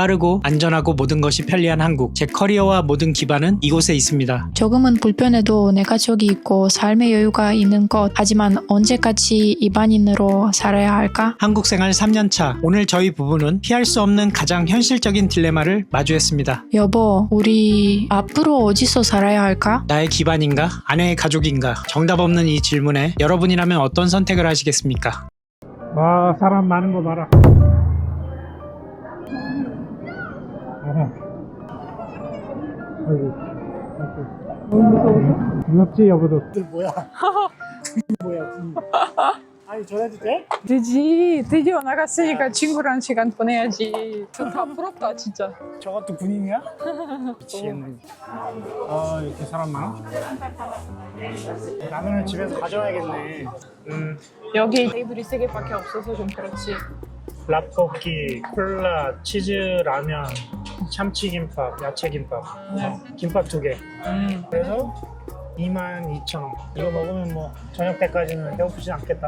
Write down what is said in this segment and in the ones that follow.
빠르고 안전하고 모든 것이 편리한 한국. 제 커리어와 모든 기반은 이곳에 있습니다. 조금은 불편해도 내 가족이 있고 삶의 여유가 있는 것. 하지만 언제까지 일반인으로 살아야 할까? 한국 생활 3년차. 오늘 저희 부부는 피할 수 없는 가장 현실적인 딜레마를 마주했습니다. 여보, 우리 앞으로 어디서 살아야 할까? 나의 기반인가? 아내의 가족인가? 정답 없는 이 질문에 여러분이라면 어떤 선택을 하시겠습니까? 와, 사람 많은 거 봐라. 너무 무서워서? 무섭지, 여보도? 뭐야? 뭐야? 아니, 전화도 돼? 되지. 드디어 나갔으니까 친구랑 시간 보내야지. 다 부럽다 진짜. 저것도 군인이야? 미치겠네. 아, 이렇게 사람 많아? 라면을 집에서 가져와야겠네. 여기 테이블이 3개밖에 없어서 좀 그렇지. 라볶이, 콜라, 치즈 라면, 참치김밥, 야채김밥, 김밥 2개. 그래서 22,000원. 이거 먹으면 뭐 저녁 때까지는 배고프지 않겠다.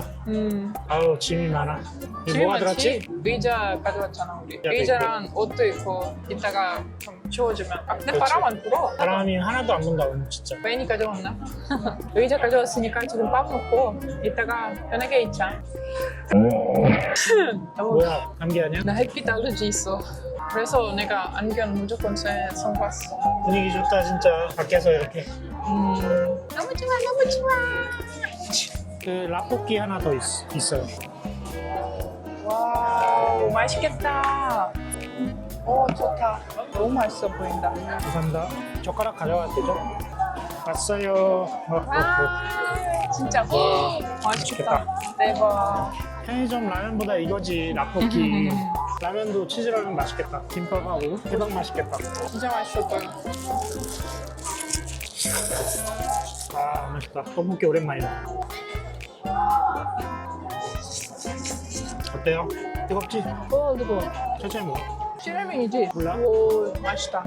아우, 짐이 많아. 이거 뭐가 들었지? 의자 가져왔잖아 우리. 의자도 의자랑 옷도 있고 이따가 좀 치워주면. 아, 근데 그렇지. 바람 안 불어. 바람이 하나도 안 분다 오늘 진짜. 괜히 가져왔나? 의자 가져왔으니까 지금 밥 먹고 이따가 편하게 있자. 뭐야, 감기 아니야? 나 햇빛 알러지 있어. 그래서 내가 안경 무조건 써서 봤어. 분위기 좋다 진짜. 밖에서 이렇게. 너무 좋아 너무 좋아. 그 라볶이 하나 더 있어요. 와우 맛있겠다. 오 좋다. 너무 맛있어 보인다. 감사합니다. 젓가락 가져가도 되죠? 왔어요. 와 진짜 맛있겠다. 대박. 편의점 라면보다 이거지, 라볶이. 라면도 치즈라면 맛있겠다. 김밥하고 대박 맛있겠다. 진짜 맛있어 보여. 아, 맛있다. 떡볶이 오랜만이다. 어때요? 뜨겁지? 뜨거워. 천천히 먹어. 시래민이지? 몰라. 오 맛있다.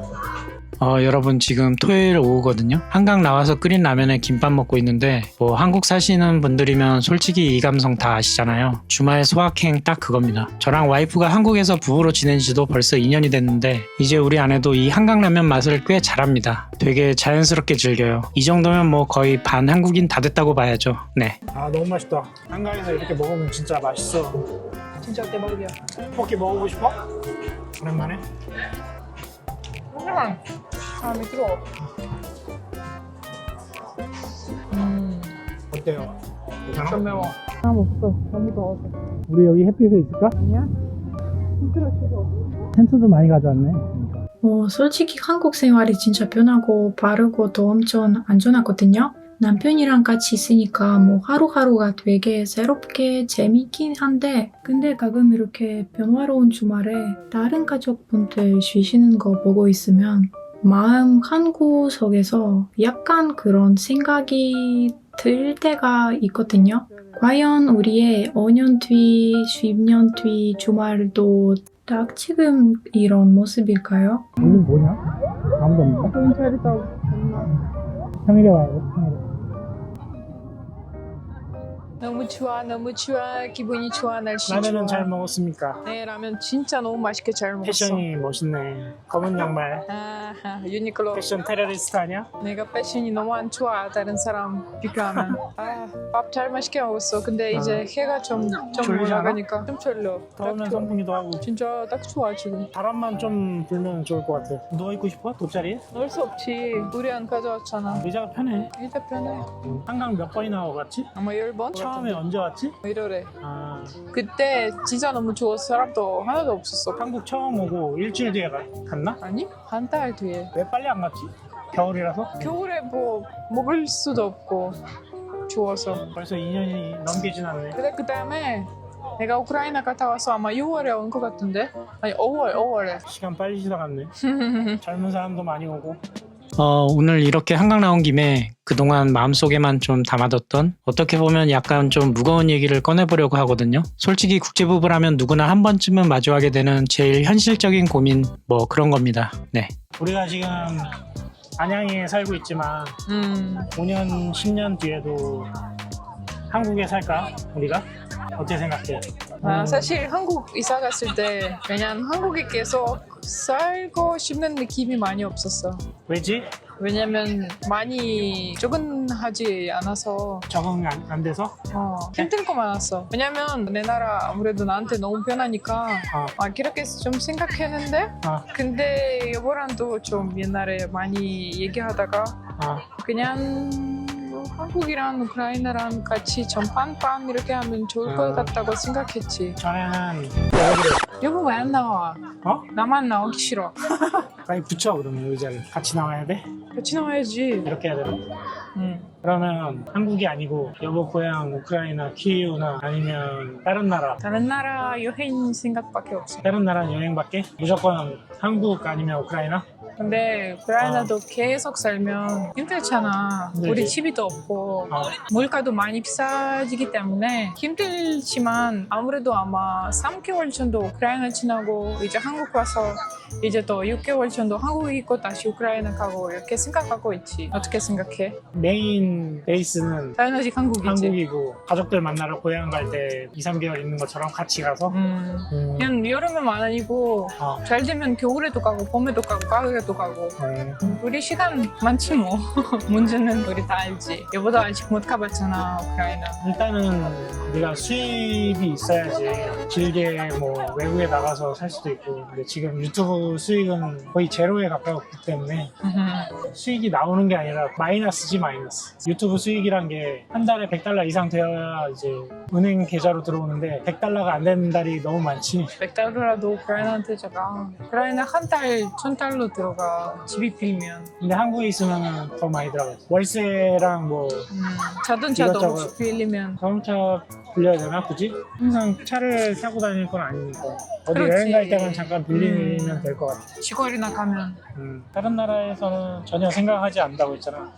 여러분 지금 토요일 오후거든요. 한강 나와서 끓인 라면에 김밥 먹고 있는데 뭐 한국 사시는 분들이면 솔직히 이 감성 다 아시잖아요. 주말 소확행 딱 그겁니다. 저랑 와이프가 한국에서 부부로 지낸 지도 벌써 2년이 됐는데 이제 우리 아내도 이 한강 라면 맛을 꽤 잘합니다. 되게 자연스럽게 즐겨요. 이 정도면 뭐 거의 반 한국인 다 됐다고 봐야죠. 네. 아, 너무 맛있다. 한강에서 이렇게 먹으면 진짜 맛있어. 진짜 대박이야. 떡볶이 먹어보고 싶어? 오랜만에? 사람이 들어. 어때요? 괜찮아? 좀 매워. 사람 없어. 너무 더워서. 우리 여기 햇빛에 있을까? 아니야? 힘들어 죽어. 텐트도 많이 가져왔네. 솔직히 한국 생활이 진짜 편하고 빠르고 또 엄청 안전하거든요. 남편이랑 같이 있으니까 뭐 하루하루가 되게 새롭게 재밌긴 한데 근데 가끔 이렇게 변화로운 주말에 다른 가족분들 쉬시는 거 보고 있으면 마음 한구석에서 약간 그런 생각이 들 때가 있거든요. 과연 우리의 5년 뒤, 10년 뒤 주말도 딱 지금 이런 모습일까요? 오늘 뭐냐? 아무도 없나? 돈 차리다. 평일에 와야 돼, 평일에. 너무 좋아. 기분이 좋아. 날씨 좋아. 라면은 잘 먹었습니까? 네, 라면 진짜 너무 맛있게 잘 먹었어. 패션이 멋있네. 검은 양말. 아하, 유니클로. 패션 테러리스트 아니야? 내가 패션이 너무 안 좋아. 다른 사람 비교하면. 밥 잘 맛있게 먹었어. 근데 이제 해가 좀 졸리지 않아? 올라가니까 좀 졸려. 더우면 딱 좋아. 선풍기도 하고. 진짜 딱 좋아 지금. 바람만 좀 불면 좋을 것 같아. 누워있고 싶어? 돗자리에? 넣을 수 없지. 우리 안 가져왔잖아. 의자가 편해. 이제 편해. 한강 몇 번이나 와봤지? 아마 10번? 처음에 언제 왔지? 이러래. 아, 그때 진짜 너무 좋았어. 사람도 하나도 없었어. 한국 처음 오고 일주일 뒤에 갔나? 아니? 한 달 뒤에. 왜 빨리 안 갔지? 겨울이라서? 겨울에 뭐 먹을 수도 없고 좋아서. 벌써 2년이 넘게 지났네. 근데 그 다음에 내가 우크라이나 갔다 와서 아마 6월에 온 것 같은데? 아니 5월에. 시간 빨리 지나갔네. 젊은 사람도 많이 오고. 오늘 이렇게 한강 나온 김에 그동안 마음속에만 좀 담아뒀던 어떻게 보면 약간 좀 무거운 얘기를 꺼내보려고 하거든요. 솔직히 국제부부라면 누구나 한 번쯤은 마주하게 되는 제일 현실적인 고민 뭐 그런 겁니다. 네. 우리가 지금 안양에 살고 있지만 5년, 10년 뒤에도 한국에 살까? 우리가? 어떻게 생각해? 사실 한국 이사 갔을 때 그냥 한국에 계속 살고 싶는 느낌이 많이 없었어. 왜지? 왜냐면 많이 적응하지 않아서 적응이 안 돼서? 힘들 거 많았어. 왜냐면 내 나라 아무래도 나한테 너무 편하니까 그렇게 좀 생각했는데 근데 여보랑 또 좀 옛날에 많이 얘기하다가 그냥 한국이랑 우크라이나랑 같이 전반반 이렇게 하면 좋을 것 같다고 생각했지. 전에는 여보 왜 안 나와? 나만 나오기 싫어. 빨리 붙여 그러면 의자를 같이 나와야 돼? 같이 나와야지. 이렇게 해야 되는 응. 그러면 한국이 아니고 여보 고향 우크라이나 키이우나 아니면 다른 나라 다른 나라 여행 생각밖에 없어. 다른 나라 여행밖에? 무조건 한국 아니면 우크라이나? 근데 우크라이나도 계속 살면 힘들잖아. 힘들지. 우리 집이도 없고 물가도 많이 비싸지기 때문에 힘들지만 아무래도 아마 3개월 정도 우크라이나 지나고 이제 한국 와서 이제 또 6개월 정도 한국에 있고 다시 우크라이나 가고 이렇게 생각하고 있지. 어떻게 생각해? 메인 베이스는 당연하지 한국이지. 한국이고 가족들 만나러 고향 갈 때 2, 3개월 있는 것처럼 같이 가서 그냥 여름에만 아니고 잘 되면 겨울에도 가고 봄에도 가고 가을에도 가고 우리 시간 많지 뭐. 문제는 우리 다 알지. 여보도 아직 못 가봤잖아 우크라이나. 일단은 네가 수입이 있어야지 길게 뭐 외국에 나가서 살 수도 있고 근데 지금 유튜브 수익은 거의 제로에 가까웠기 때문에 수익이 나오는 게 아니라 마이너스지 마이너스. 유튜브 수익이란 게 한 달에 $100 이상 되어야 이제 은행 계좌로 들어오는데 $100가 안 되는 달이 너무 많지. 100달러라도 우크라이나한테 제가 우크라이나 한 달 1000달러 들어가 집이 빌면. 근데 한국에 있으면 더 많이 들어가지. 월세랑 뭐 자동차도 이것저것. 빌리면. 자동차 빌려야 되나 굳이? 항상 차를 타고 다닐 건 아니니까 어디 그렇지. 여행 갈 때만 잠깐 빌리면 될 것 같아. 시골이나 가면. 다른 나라에서는 전혀 생각하지 않는다고 했잖아.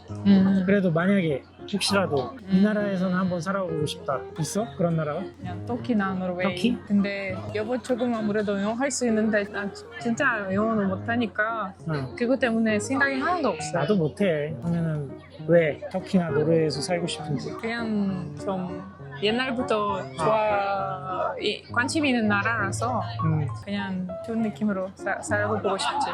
그래도 만약에 혹시라도 이 나라에서는 한번 살아보고 싶다 있어? 그런 나라가? 그냥 터키나 노르웨이. 터키? 근데 여보 조금 아무래도 영어 할 수 있는데 난 진짜 영어를 못하니까 응. 그것 때문에 생각이 하나도 없어. 나도 못해. 하면은 왜 터키나 노르웨이에서 살고 싶은지. 그냥 좀 옛날부터 관심 있는 나라라서 그냥 좋은 느낌으로 살아보고 싶지.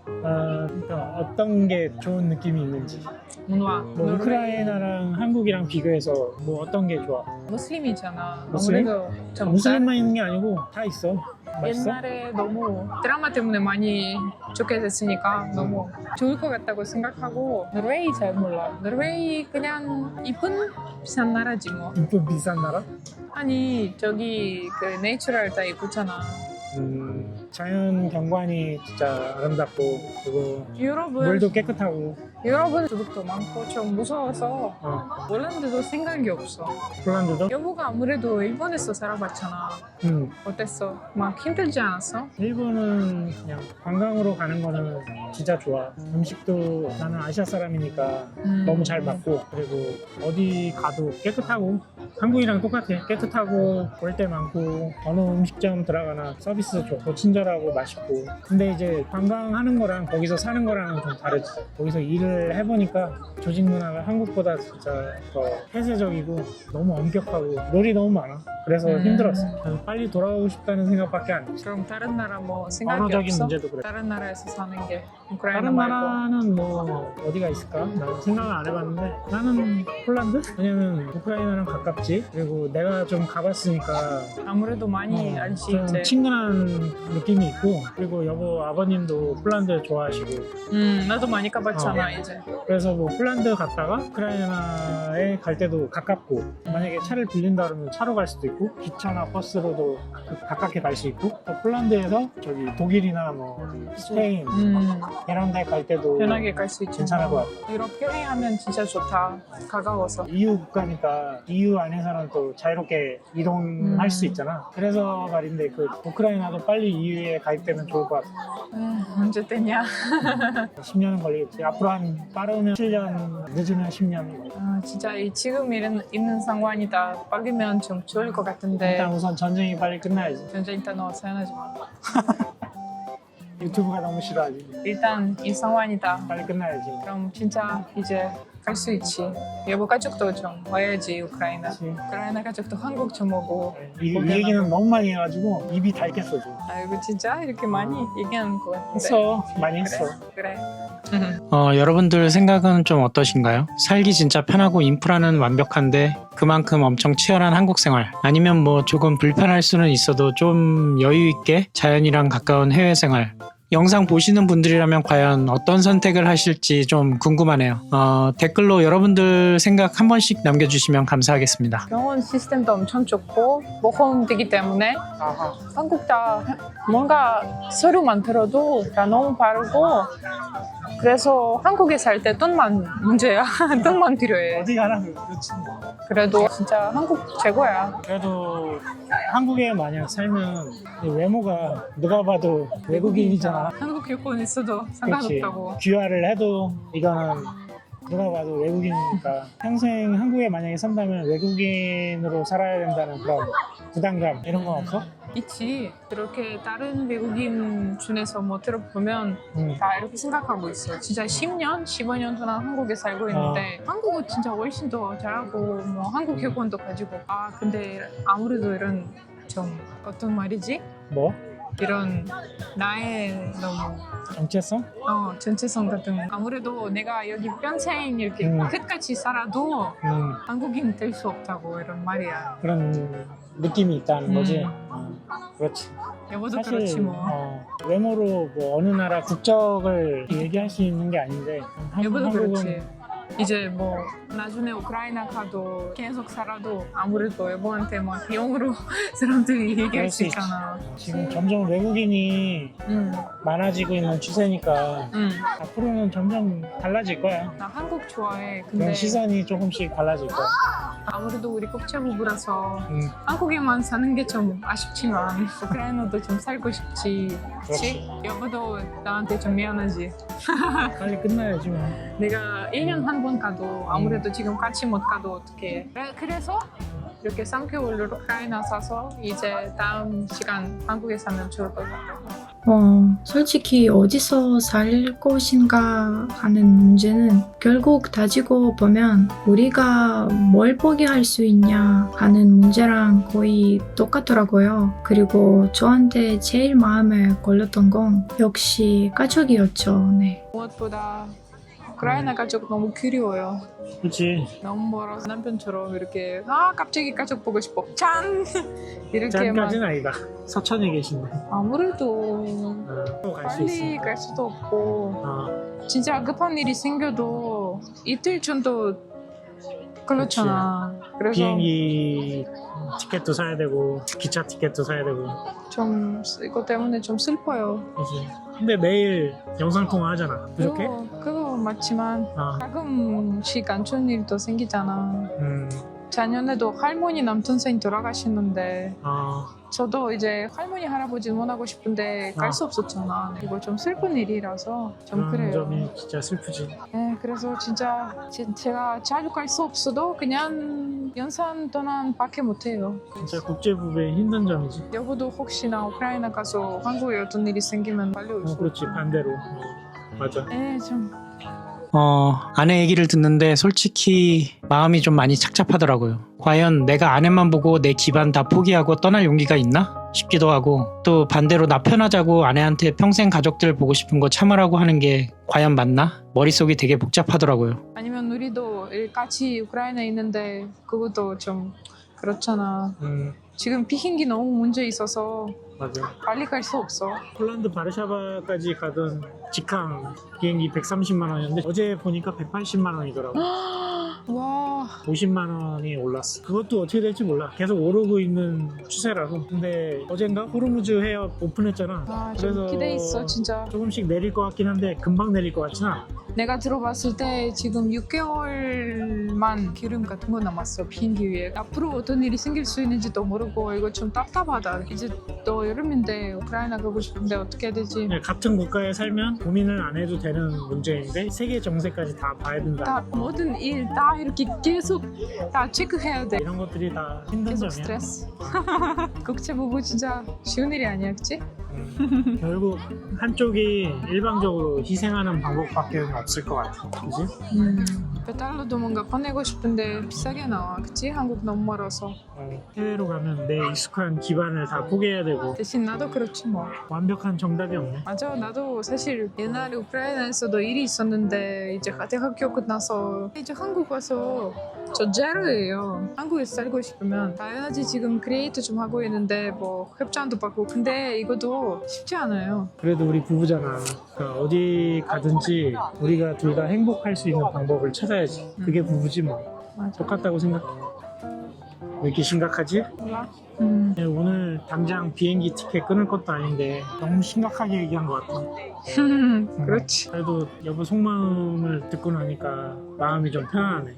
그러니까 어떤 게 좋은 느낌이 있는지. 문화. 뭐 우크라이나랑 한국이랑 비교해서 뭐 어떤 게 좋아? 무슬림이잖아. 무슬림? 아무래도 좀 무슬림만 있는 게 아니고 다 있어. 맛있어? 옛날에 너무 드라마 때문에 많이 좋게 됐으니까 너무 좋을 것 같다고 생각하고. 노르웨이 잘 몰라. 노르웨이 그냥 이쁜 비싼 나라지 뭐. 이쁜 비싼 나라? 아니 저기 그 내추럴 다 이쁘잖아. 자연 경관이 진짜 아름답고 그리고 유럽은 물도 깨끗하고 유럽은 조국도 많고 좀 무서워서 폴란드도 생각이 없어. 폴란드도? 여보가 아무래도 일본에서 살아봤잖아. 어땠어? 막 힘들지 않았어? 일본은 그냥 관광으로 가는 거는 진짜 좋아. 음식도 나는 아시아 사람이니까 너무 잘 맞고 그리고 어디 가도 깨끗하고 한국이랑 똑같아. 깨끗하고 볼 때 많고 어느 음식점 들어가나 서비스 좋고 친절하고 맛있고. 근데 이제 관광하는 거랑 거기서 사는 거랑은 좀 다르지. 거기서 일을 해보니까 조직 문화가 한국보다 진짜 더 폐쇄적이고 너무 엄격하고 롤이 너무 많아. 그래서 힘들었어. 그래서 빨리 돌아오고 싶다는 생각밖에 안 했어. 그럼 다른 나라 뭐 생각이 언어적인 없어? 문제도 그래. 다른 나라에서 사는 게 우크라이나 다른 말고. 나라는 뭐 어디가 있을까? 나는 생각을 안 해봤는데 나는 폴란드? 왜냐면 우크라이나랑 가깝지. 그리고 내가 좀 가봤으니까 아무래도 많이 알지 좀 이제. 친근한 느낌이 있고 그리고 여보 아버님도 폴란드 좋아하시고 나도 많이 가봤잖아 이제. 그래서 뭐 폴란드 갔다가 우크라이나에 갈 때도 가깝고 만약에 차를 빌린다 그러면 차로 갈 수도 있고 기차나 버스로도 가깝게 갈 수 있고 또 폴란드에서 저기 독일이나 뭐 어디 스페인 이런 데 갈 때도 편하게 갈 수 있지. 괜찮을 것 같아. 이렇게 하면 진짜 좋다. 가까워서. EU 국가니까 EU 안에서는 또 자유롭게 이동할 수 있잖아. 그래서 말인데 그 우크라이나도 빨리 EU에 가입되면 좋을 것 같아. 언제 되냐? 10년은 걸리겠지. 앞으로 한 빠르면 7년, 늦으면 10년. 진짜 이 지금 있는 상황이다. 빨리면 좀 좋을 것 같은데. 일단 우선 전쟁이 빨리 끝나야지. 전쟁 일단 너 사연하지 마. 유튜브가 너무 싫어하지. 일단 이 상황이다. 빨리 끝나야지. 그럼 진짜 이제 갈 수 있지. 여보 가족도 좀 와야지 우크라이나. 그치. 우크라이나 가족도 한국 좀 오고. 이 얘기는 너무 많이 해가지고 입이 닳겠어 지금. 아이고 진짜 이렇게 많이 얘기하는 것 같은데. 했어. 많이 했어. 그래. 여러분들 생각은 좀 어떠신가요? 살기 진짜 편하고 인프라는 완벽한데 그만큼 엄청 치열한 한국 생활 아니면 뭐 조금 불편할 수는 있어도 좀 여유 있게 자연이랑 가까운 해외 생활 영상 보시는 분들이라면 과연 어떤 선택을 하실지 좀 궁금하네요. 댓글로 여러분들 생각 한 번씩 남겨주시면 감사하겠습니다. 병원 시스템도 엄청 좋고 모험되기 때문에 한국 다 뭔가 서류만 들어도 다 너무 빠르고 그래서 한국에 살 때 돈만 문제야. 돈만 필요해. 어디 가나 그렇지. 그래도 진짜 한국 최고야. 그래도 한국에 만약 살면 이 외모가 누가 봐도 외국인이잖아. 한국 여권 있어도 그렇지. 상관없다고. 귀화를 해도 이거는 누가 봐도 외국인이니까 평생 한국에 만약에 산다면 외국인으로 살아야 된다는 그런 부담감 이런 건 없어? 있지. 그렇게 다른 외국인 중에서 뭐 들어보면 다 이렇게 생각하고 있어. 진짜 10년, 15년 동안 한국에 살고 있는데 한국은 진짜 훨씬 더 잘하고 뭐 한국 여권도 가지고 근데 아무래도 이런 좀 어떤 말이지? 뭐? 이런 나의 너무 정체성? 전체성 같은 아무래도 내가 여기 평생 이렇게 끝까지 살아도 한국인 될 수 없다고 이런 말이야. 그런 느낌이 있다는 거지. 그렇지. 여보도 사실 그렇지 뭐. 외모로 뭐 어느 나라 국적을 얘기할 수 있는 게 아닌데 여보도 한국은 그렇지. 이제 뭐 나중에 우크라이나 가도 계속 살아도 아무래도 여보한테 막 비용으로 사람들이 얘기할 그럴 수 수 있지. 있잖아. 지금 점점 외국인이 많아지고 있는 추세니까 앞으로는 점점 달라질 거야. 나 한국 좋아해. 그런 근데 시선이 조금씩 달라질 거야. 아무래도 우리 국제부부라서 한국에만 사는 게 좀 아쉽지만 우크라이나도 좀 살고 싶지. 그렇지? 여보도 나한테 좀 미안하지. 빨리 끝나야지 뭐. 내가 1년 한 번 가도 아무래도 지금 같이 못 가도 어떡해. 그래서 이렇게 3개월 우크라이나 사서 이제 다음 시간 한국에 사면 좋을 것 같아요. 솔직히 어디서 살 것인가 하는 문제는 결국 따지고 보면 우리가 뭘 포기할 수 있냐 하는 문제랑 거의 똑같더라고요. 그리고 저한테 제일 마음에 걸렸던 건 역시 가족이었죠. 네. 무엇보다 우크라이나 가족 너무 그리워요. 그렇지. 너무 멀어서 남편처럼 이렇게 갑자기 가족 보고 싶어. 짠! 이렇게 막 짠까지는 아니다. 서천에 계신데. 아무래도 갈 수 빨리 있으니까. 갈 수도 없고 진짜 급한 일이 생겨도 이틀 전도 그렇잖아. 그래서 비행기 티켓도 사야 되고 기차 티켓도 사야 되고. 좀 이거 때문에 좀 슬퍼요. 그렇지. 근데 매일 영상 통화 하잖아. 부족해? 그거 맞지만 가끔씩 안 좋은 일도 생기잖아. 작년에도 할머니 남동생 돌아가셨는데 저도 이제 할머니 할아버지 원하고 싶은데 갈 수 없었잖아. 이거 좀 슬픈 일이라서 좀 그래요. 점이 진짜 슬프지. 네, 그래서 진짜 제가 자주 갈 수 없어도 그냥 연산 동안 밖에 못해요. 진짜 국제부부의 힘든 점이지. 여보도 혹시나 우크라이나 가서 한국에 어떤 일이 생기면 빨리 올 수 그렇지. 반대로. 맞아. 네, 좀 아내 얘기를 듣는데 솔직히 마음이 좀 많이 착잡하더라고요. 과연 내가 아내만 보고 내 기반 다 포기하고 떠날 용기가 있나? 싶기도 하고 또 반대로 나 편하자고 아내한테 평생 가족들 보고 싶은 거 참으라고 하는 게 과연 맞나? 머릿속이 되게 복잡하더라고요. 아니면 우리도 같이 우크라이나에 있는데 그것도 좀 그렇잖아. 지금 비행기 너무 문제 있어서 맞아. 빨리 갈 수 없어. 폴란드 바르샤바까지 가던 직항 비행기 130만 원이었는데 어제 보니까 180만 원이더라고. 와, 50만 원이 올랐어. 그것도 어떻게 될지 몰라. 계속 오르고 있는 추세라서. 근데 어젠가 호르무즈 해협 오픈했잖아. 좀 기대 있어 진짜. 조금씩 내릴 것 같긴 한데 금방 내릴 것 같진 않아. 내가 들어봤을 때 지금 6개월만 기름 같은 거 남았어 비행기 위에. 앞으로 어떤 일이 생길 수 있는지도 모르고 이거 좀 답답하다. 이제 또 여름인데 우크라이나 가고 싶은데 어떻게 해야 되지? 같은 국가에 살면 고민을 안 해도 되는 문제인데 세계 정세까지 다 봐야 된다. 다 모든 일 다 이렇게 계속 다 체크해야 돼. 이런 것들이 다 힘든 계속 점이야. 스트레스. 국제부부 진짜 쉬운 일이 아니야, 그치? 결국 한쪽이 일방적으로 희생하는 방법밖에 없다. 없을 것 같아. 그지? 배달로도 뭔가 보내고 싶은데 비싸게 나와. 그치? 한국 너무 멀어서. 해외로 가면 내 익숙한 기반을 다 포기해야 되고 대신 나도 그렇지 뭐. 완벽한 정답이 없네. 맞아. 나도 사실 옛날에 우크라이나에서도 일이 있었는데 이제 대학교 끝나서 이제 한국 와서 저 제로예요. 한국에서 살고 싶으면 당연하지. 지금 크리에이터 좀 하고 있는데 뭐 협찬도 받고. 근데 이것도 쉽지 않아요. 그래도 우리 부부잖아. 그러니까 어디 가든지 우리가 둘 다 행복할 수 있는 방법을 찾아야지. 그게 부부지 뭐. 맞아. 똑같다고 생각해. 왜 이렇게 심각하지? 몰라? 오늘 당장 비행기 티켓 끊을 것도 아닌데 너무 심각하게 얘기한 것 같아. 그렇지. 그래도 여보 속마음을 듣고 나니까 마음이 좀 편안하네.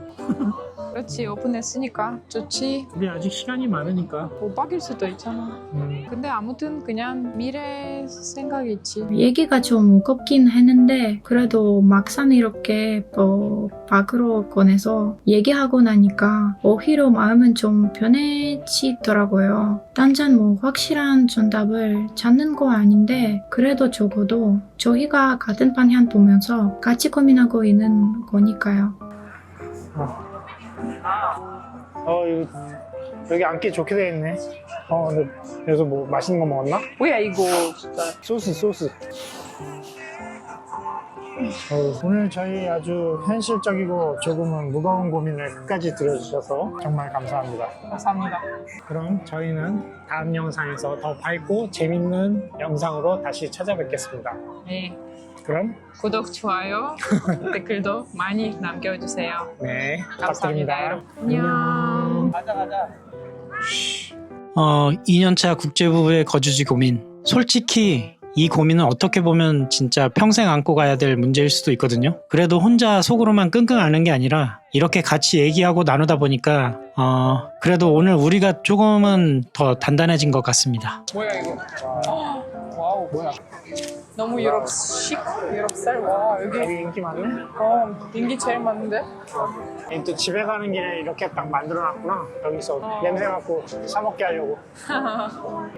그렇지. 오픈했으니까 좋지. 우리 아직 시간이 많으니까. 못 바뀔 수도 있잖아. 근데 아무튼 그냥 미래 생각이 있지. 얘기가 좀 무겁긴 했는데 그래도 막상 이렇게 뭐 밖으로 꺼내서 얘기하고 나니까 오히려 마음은 좀 편해지더라고요. 단전 뭐 확실한 정답을 찾는 거 아닌데 그래도 적어도 저희가 같은 방향 보면서 같이 고민하고 있는 거니까요. 여기 앉기 좋게 돼 있네. 근데 여기서 뭐 맛있는 거 먹었나? 뭐야 이거 진짜. 소스. 오늘 저희 아주 현실적이고 조금은 무거운 고민을 끝까지 들어주셔서 정말 감사합니다. 감사합니다. 그럼 저희는 다음 영상에서 더 밝고 재밌는 영상으로 다시 찾아뵙겠습니다. 네. 그럼 구독, 좋아요, 댓글도 많이 남겨주세요. 네, 감사합니다, 부탁드립니다. 여러분. 안녕. 2년차 국제부부의 거주지 고민. 솔직히 이 고민은 어떻게 보면 진짜 평생 안고 가야 될 문제일 수도 있거든요. 그래도 혼자 속으로만 끙끙 앓는 게 아니라 이렇게 같이 얘기하고 나누다 보니까 그래도 오늘 우리가 조금은 더 단단해진 것 같습니다. 뭐야 이거? 와우 뭐야? 너무 유럽식, 유럽살. 와 여기 여기 인기 많네? 인기 제일 많은데? 또 집에 가는 길에 이렇게 딱 만들어놨구나. 여기서 냄새 맡고 사 먹게 하려고.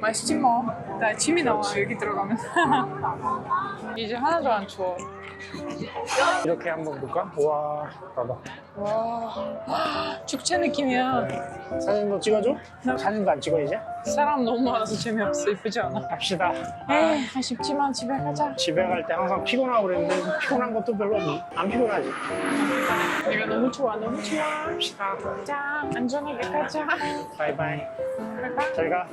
맛있지 뭐. 나 침이 나와 여기 들어가면. 이제 하나도 안 추워. 이렇게 한번 볼까? 우와, 봐봐. 와 축제 느낌이야. 사진도 찍어줘? 사진도 안 찍어 이제? 사람 너무 많아서 재미없어. 이쁘지 않아? 갑시다. 에이 아쉽지만 집에 가자. 집에 갈 때 항상 피곤하고 그랬는데 피곤한 것도 별로 안 피곤하지. 내가 너무 좋아 너무 좋아. 갑시다. 자 안전하게 가자. 바이바이. 갈까? 잘 가.